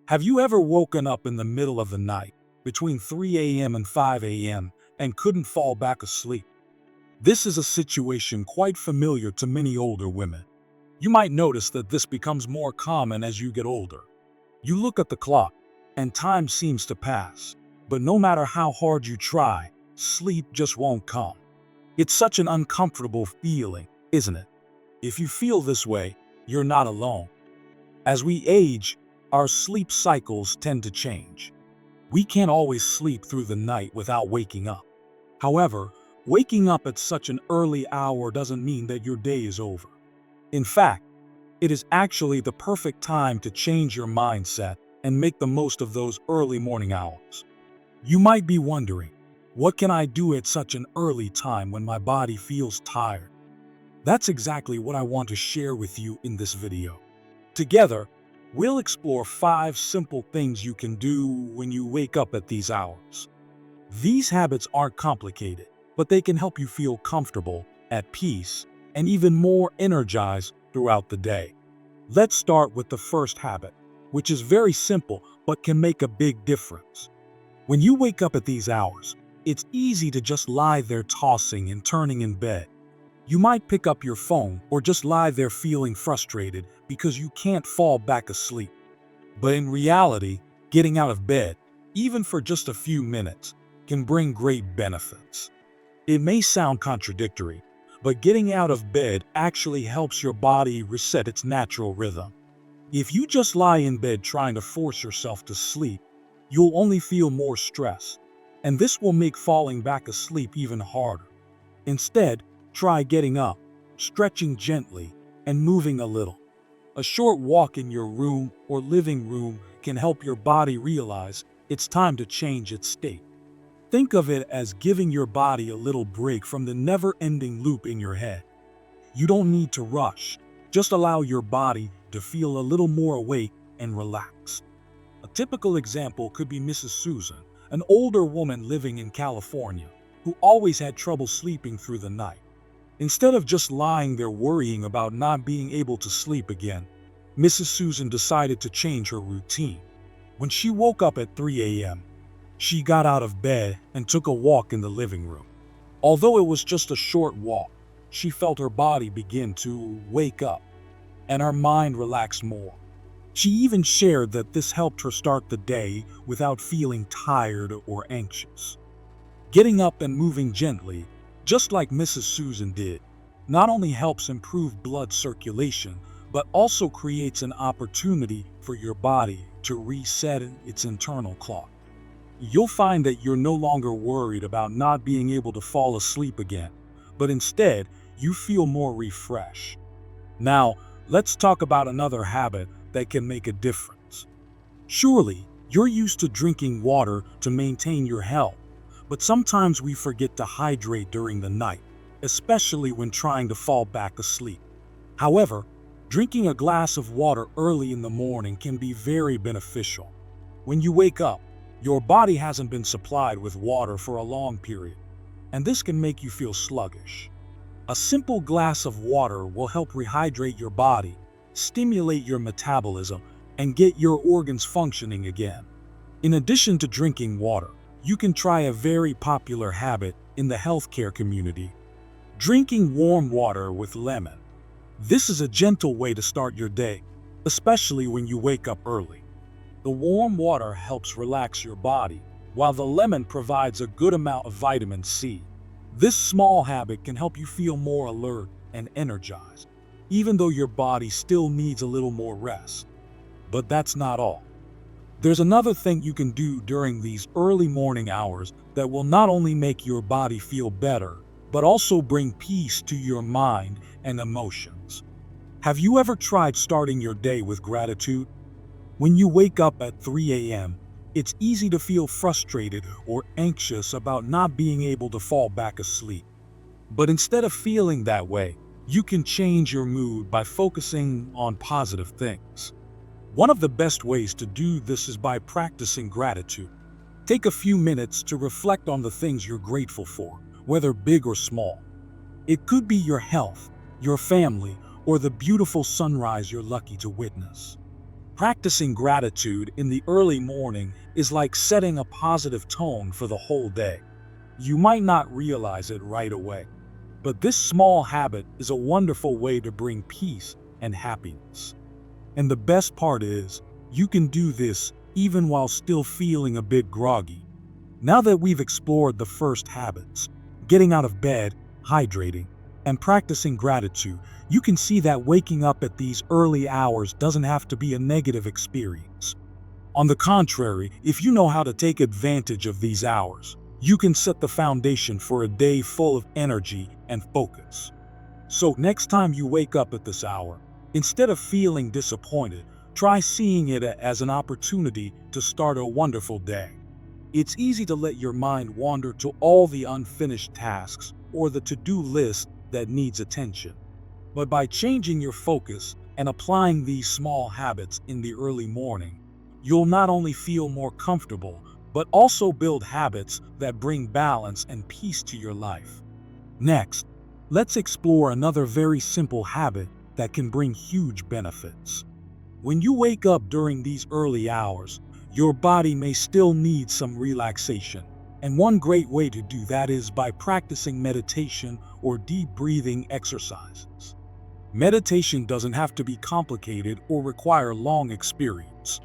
Have you ever woken up in the middle of the night, between 3 a.m. and 5 a.m., and couldn't fall back asleep? This is a situation quite familiar to many older women. You might notice that this becomes more common as you get older. You look at the clock, and time seems to pass, but no matter how hard you try, sleep just won't come. It's such an uncomfortable feeling, isn't it? If you feel this way, you're not alone. As we age, our sleep cycles tend to change. We can't always sleep through the night without waking up. However, waking up at such an early hour doesn't mean that your day is over. In fact, it is actually the perfect time to change your mindset and make the most of those early morning hours. You might be wondering, what can I do at such an early time when my body feels tired? That's exactly what I want to share with you in this video. Together, we'll explore 5 simple things you can do when you wake up at these hours. These habits aren't complicated, but they can help you feel comfortable, at peace, and even more energized throughout the day. Let's start with the first habit, which is very simple but can make a big difference. When you wake up at these hours, it's easy to just lie there tossing and turning in bed. You might pick up your phone or just lie there feeling frustrated because you can't fall back asleep. But in reality, getting out of bed, even for just a few minutes, can bring great benefits. It may sound contradictory, but getting out of bed actually helps your body reset its natural rhythm. If you just lie in bed trying to force yourself to sleep, you'll only feel more stress, and this will make falling back asleep even harder. Instead, try getting up, stretching gently, and moving a little. A short walk in your room or living room can help your body realize it's time to change its state. Think of it as giving your body a little break from the never-ending loop in your head. You don't need to rush, just allow your body to feel a little more awake and relaxed. A typical example could be Mrs. Susan, an older woman living in California, who always had trouble sleeping through the night. Instead of just lying there worrying about not being able to sleep again, Mrs. Susan decided to change her routine. When she woke up at 3 a.m., she got out of bed and took a walk in the living room. Although it was just a short walk, she felt her body begin to wake up, and her mind relaxed more. She even shared that this helped her start the day without feeling tired or anxious. Getting up and moving gently, just like Mrs. Susan did, not only helps improve blood circulation, but also creates an opportunity for your body to reset its internal clock. You'll find that you're no longer worried about not being able to fall asleep again, but instead, you feel more refreshed. Now, let's talk about another habit that can make a difference. Surely, you're used to drinking water to maintain your health, but sometimes we forget to hydrate during the night, especially when trying to fall back asleep. However, drinking a glass of water early in the morning can be very beneficial. When you wake up, your body hasn't been supplied with water for a long period, and this can make you feel sluggish. A simple glass of water will help rehydrate your body, stimulate your metabolism, and get your organs functioning again. In addition to drinking water, you can try a very popular habit in the healthcare community: drinking warm water with lemon. This is a gentle way to start your day, especially when you wake up early. The warm water helps relax your body, while the lemon provides a good amount of vitamin C. This small habit can help you feel more alert and energized, even though your body still needs a little more rest. But that's not all. There's another thing you can do during these early morning hours that will not only make your body feel better, but also bring peace to your mind and emotions. Have you ever tried starting your day with gratitude? When you wake up at 3 a.m., it's easy to feel frustrated or anxious about not being able to fall back asleep. But instead of feeling that way, you can change your mood by focusing on positive things. One of the best ways to do this is by practicing gratitude. Take a few minutes to reflect on the things you're grateful for, whether big or small. It could be your health, your family, or the beautiful sunrise you're lucky to witness. Practicing gratitude in the early morning is like setting a positive tone for the whole day. You might not realize it right away, but this small habit is a wonderful way to bring peace and happiness. And the best part is, you can do this even while still feeling a bit groggy. Now that we've explored the first habits, getting out of bed, hydrating, and practicing gratitude, you can see that waking up at these early hours doesn't have to be a negative experience. On the contrary, if you know how to take advantage of these hours, you can set the foundation for a day full of energy and focus. So next time you wake up at this hour, instead of feeling disappointed, try seeing it as an opportunity to start a wonderful day. It's easy to let your mind wander to all the unfinished tasks or the to-do list that needs attention. But by changing your focus and applying these small habits in the early morning, you'll not only feel more comfortable, but also build habits that bring balance and peace to your life. Next, let's explore another very simple habit that can bring huge benefits. When you wake up during these early hours, your body may still need some relaxation, and one great way to do that is by practicing meditation or deep breathing exercises. Meditation doesn't have to be complicated or require long experience.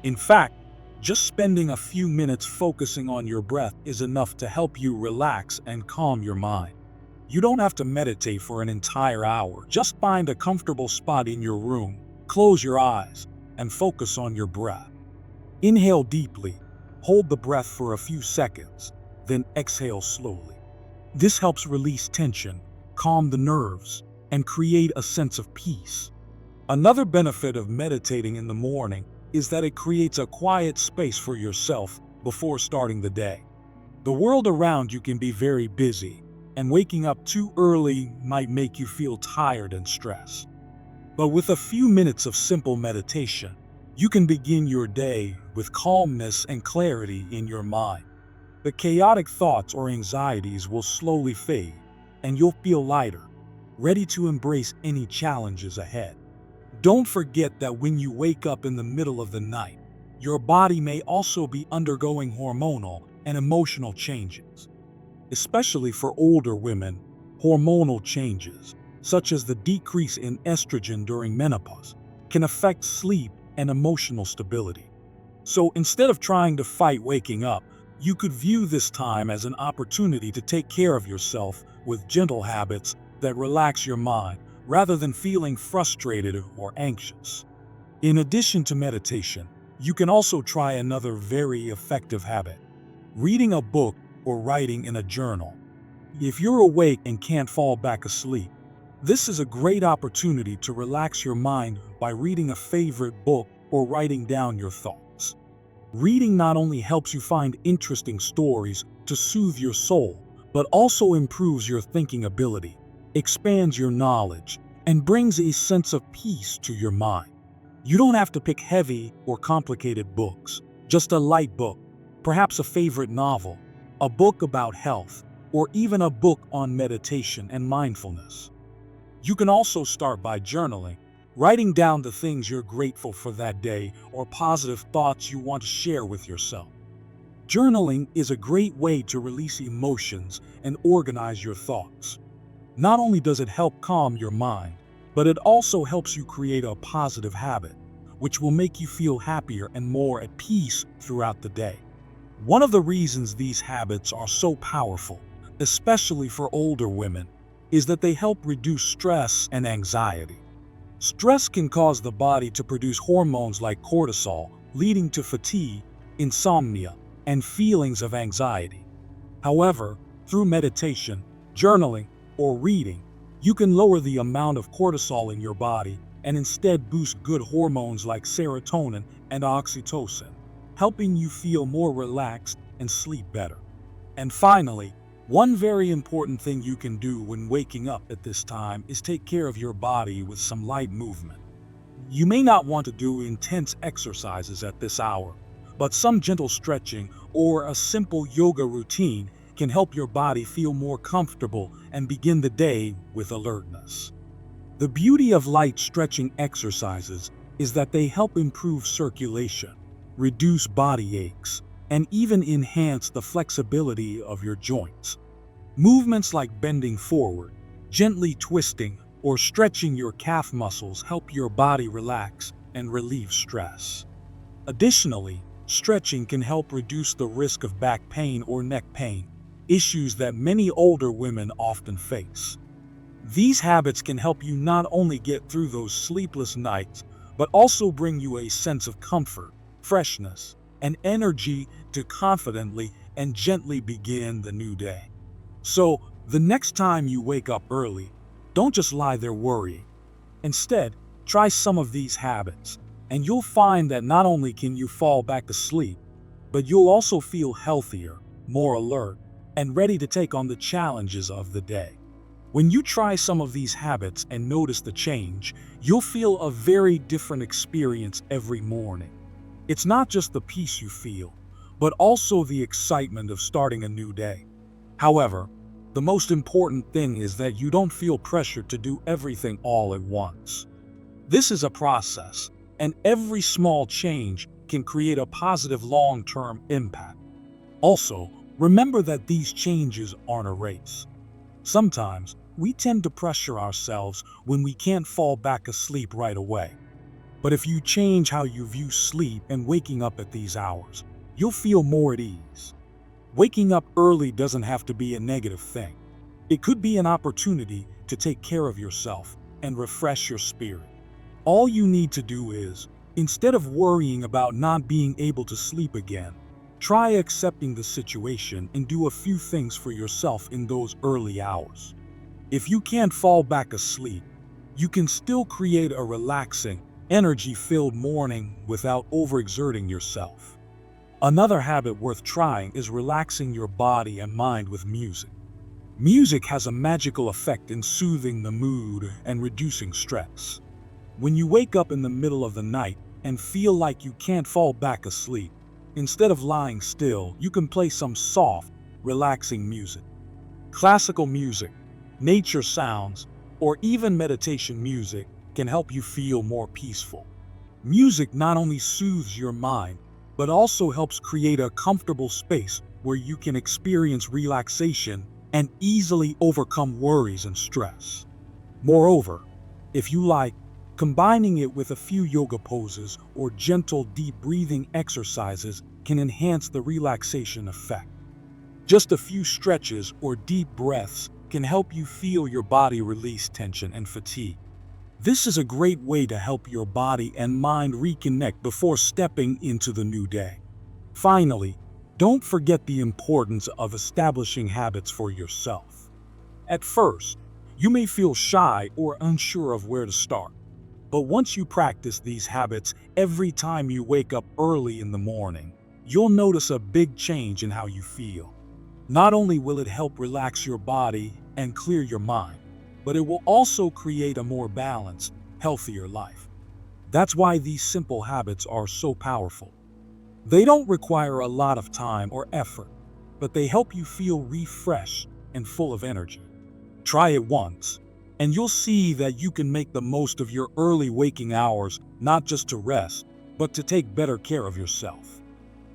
In fact, just spending a few minutes focusing on your breath is enough to help you relax and calm your mind. You don't have to meditate for an entire hour. Just find a comfortable spot in your room, close your eyes, and focus on your breath. Inhale deeply, hold the breath for a few seconds, then exhale slowly. This helps release tension, calm the nerves, and create a sense of peace. Another benefit of meditating in the morning is that it creates a quiet space for yourself before starting the day. The world around you can be very busy, and waking up too early might make you feel tired and stressed. But with a few minutes of simple meditation, you can begin your day with calmness and clarity in your mind. The chaotic thoughts or anxieties will slowly fade, and you'll feel lighter, ready to embrace any challenges ahead. Don't forget that when you wake up in the middle of the night, your body may also be undergoing hormonal and emotional changes. Especially for older women, hormonal changes, such as the decrease in estrogen during menopause, can affect sleep and emotional stability. So instead of trying to fight waking up, you could view this time as an opportunity to take care of yourself with gentle habits that relax your mind rather than feeling frustrated or anxious. In addition to meditation, you can also try another very effective habit: reading a book or writing in a journal. If you're awake and can't fall back asleep, this is a great opportunity to relax your mind by reading a favorite book or writing down your thoughts. Reading not only helps you find interesting stories to soothe your soul, but also improves your thinking ability, expands your knowledge, and brings a sense of peace to your mind. You don't have to pick heavy or complicated books, just a light book, perhaps a favorite novel, a book about health, or even a book on meditation and mindfulness. You can also start by journaling, writing down the things you're grateful for that day or positive thoughts you want to share with yourself. Journaling is a great way to release emotions and organize your thoughts. Not only does it help calm your mind, but it also helps you create a positive habit, which will make you feel happier and more at peace throughout the day. One of the reasons these habits are so powerful, especially for older women, is that they help reduce stress and anxiety. Stress can cause the body to produce hormones like cortisol, leading to fatigue, insomnia, and feelings of anxiety. However, through meditation, journaling, or reading, you can lower the amount of cortisol in your body and instead boost good hormones like serotonin and oxytocin, helping you feel more relaxed and sleep better. And finally, one very important thing you can do when waking up at this time is take care of your body with some light movement. You may not want to do intense exercises at this hour, but some gentle stretching or a simple yoga routine can help your body feel more comfortable and begin the day with alertness. The beauty of light stretching exercises is that they help improve circulation, reduce body aches, and even enhance the flexibility of your joints. Movements like bending forward, gently twisting, or stretching your calf muscles help your body relax and relieve stress. Additionally, stretching can help reduce the risk of back pain or neck pain, issues that many older women often face. These habits can help you not only get through those sleepless nights, but also bring you a sense of comfort, freshness, and energy to confidently and gently begin the new day. So, the next time you wake up early, don't just lie there worrying. Instead, try some of these habits, and you'll find that not only can you fall back to sleep, but you'll also feel healthier, more alert, and ready to take on the challenges of the day. When you try some of these habits and notice the change, you'll feel a very different experience every morning. It's not just the peace you feel, but also the excitement of starting a new day. However, the most important thing is that you don't feel pressured to do everything all at once. This is a process, and every small change can create a positive long-term impact. Also, remember that these changes aren't a race. Sometimes, we tend to pressure ourselves when we can't fall back asleep right away. But if you change how you view sleep and waking up at these hours, you'll feel more at ease. Waking up early doesn't have to be a negative thing. It could be an opportunity to take care of yourself and refresh your spirit. All you need to do is, instead of worrying about not being able to sleep again, try accepting the situation and do a few things for yourself in those early hours. If you can't fall back asleep, you can still create a relaxing, energy-filled morning without overexerting yourself. Another habit worth trying is relaxing your body and mind with music. Music has a magical effect in soothing the mood and reducing stress. When you wake up in the middle of the night and feel like you can't fall back asleep, instead of lying still, you can play some soft, relaxing music. Classical music, nature sounds, or even meditation music can help you feel more peaceful. Music not only soothes your mind, but also helps create a comfortable space where you can experience relaxation and easily overcome worries and stress. Moreover, if you like, combining it with a few yoga poses or gentle deep breathing exercises can enhance the relaxation effect. Just a few stretches or deep breaths can help you feel your body release tension and fatigue. This is a great way to help your body and mind reconnect before stepping into the new day. Finally, don't forget the importance of establishing habits for yourself. At first, you may feel shy or unsure of where to start. But once you practice these habits every time you wake up early in the morning, you'll notice a big change in how you feel. Not only will it help relax your body and clear your mind, but it will also create a more balanced, healthier life. That's why these simple habits are so powerful. They don't require a lot of time or effort, but they help you feel refreshed and full of energy. Try it once, and you'll see that you can make the most of your early waking hours, not just to rest, but to take better care of yourself.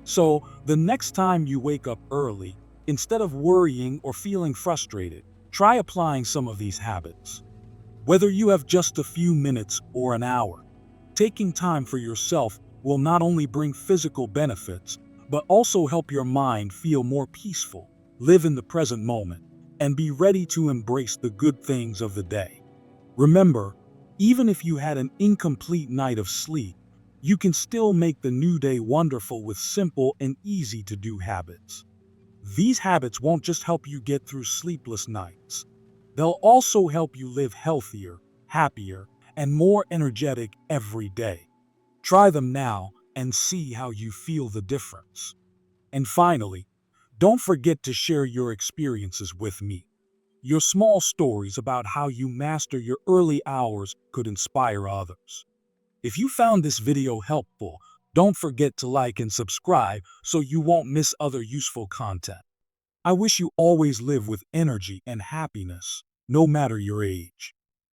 So, the next time you wake up early, instead of worrying or feeling frustrated, try applying some of these habits. Whether you have just a few minutes or an hour, taking time for yourself will not only bring physical benefits, but also help your mind feel more peaceful, live in the present moment, and be ready to embrace the good things of the day. Remember, even if you had an incomplete night of sleep, you can still make the new day wonderful with simple and easy-to-do habits. These habits won't just help you get through sleepless nights. They'll also help you live healthier, happier, and more energetic every day. Try them now and see how you feel the difference. And finally, don't forget to share your experiences with me. Your small stories about how you master your early hours could inspire others. If you found this video helpful, don't forget to like and subscribe so you won't miss other useful content. I wish you always live with energy and happiness, no matter your age.